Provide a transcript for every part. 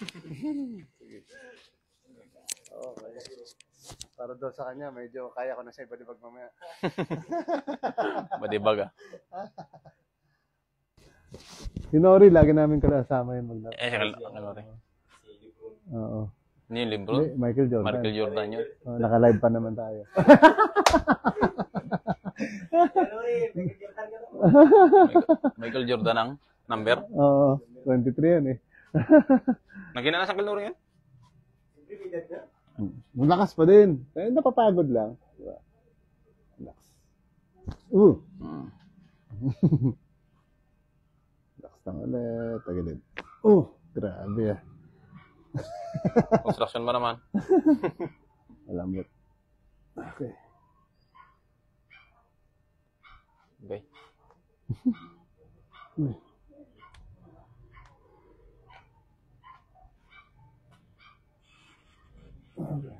Okay. Para doon sa kanya, medyo kaya ko na siya ibadibag mamaya. Badibag ah. Si Nori, lagi namin kasama yun maglaro. Kalori. Oo. Ano yung libro? Michael Jordan. Michael Jordan yun. Naka-live pa naman tayo. Michael Jordan ang number? Oo, 23 yan eh. Nagina na sa kalori yan? Malakas pa din. Napapagod lang. Diba? Relax. Relax lang ulit. Tagilid. Grabe ah. Construction ba naman? Malambot. Okay. Okay. Okay.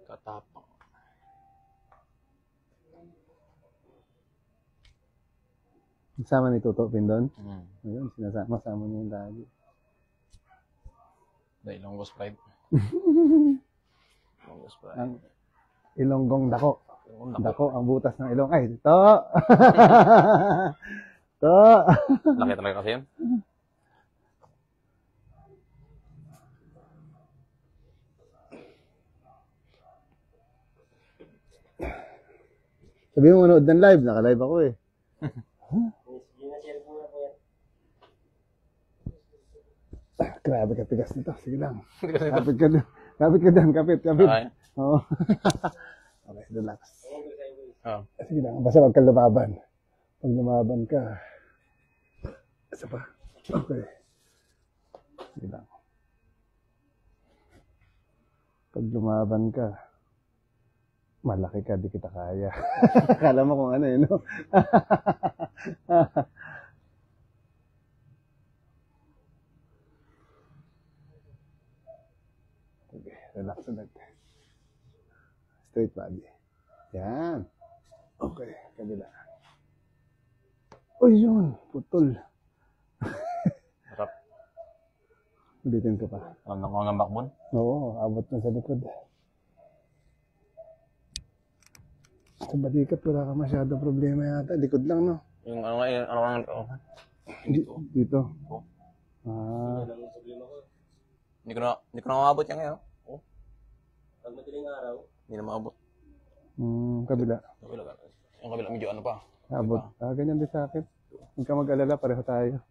Katapang. Kasama ni Toto Pindon. Hmm. Ayun, sinasama niya yung lagi. The Ilonggo's pride. Ilonggo's pride. Ang Ilonggong dako. Ilonggo. Dako ang butas ng ilong. Ay, ito! Ito! Laki talaga kasi yun. Sabi mo manood ng live. Naka-live ako eh. Grabe katigas nito. Sige lang. Kapit ka dyan. Kapit ka dyan. Kapit. Okay. Oo. Okay, relax. Oh. Sige lang. Basta wag ka lumaban. Pag lumaban ka. Isa pa. Okay. Sige lang. Pag lumaban ka, malaki ka, di kita kaya. Akala mo kung ano eh, no? Okay, relax ulit. Straight body. Yan. Okay, kabila. Uy, yun. Putol. Harap. Ulitin ko pa. Alam na ko nga bakbon. Oo, abot na sa likod. Sa balikat, wala ka masyado problema yata. Likod lang, no? Yung ano nga, Dito. Oh. Ah. Hindi ko na maabot yan ngayon. Oh. Pag madaling araw, Hindi na maabot. Kabila. Yung kabila medyo ano pa. Abot. Ganyan din sa akin. Huwag ka mag-alala, pareho tayo.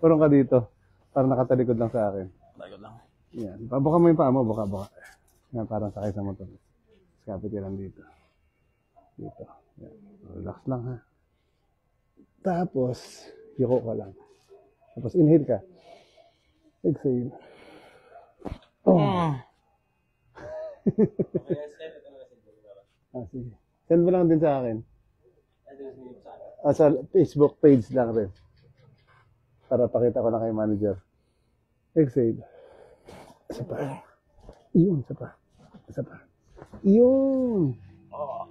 Purong ka dito. Para nakatalikod lang sa akin. Talikod lang. Yan. Buka mo yung paa mo, buka. Yan, parang sakay sa motor. Kapit ka lang dito. Dito. Yan. Relax lang ha. Tapos, yuko ka lang. Tapos inhale ka. Exhale. Oh. kaya step ito na sila. Sige. Send mo lang din sa akin. Ito yung sa akin. Sa Facebook page lang rin. Para pakita ko na kay manager. Exhale. Isa pa. Yun, isa pa. Isa pa. Yun. Oo.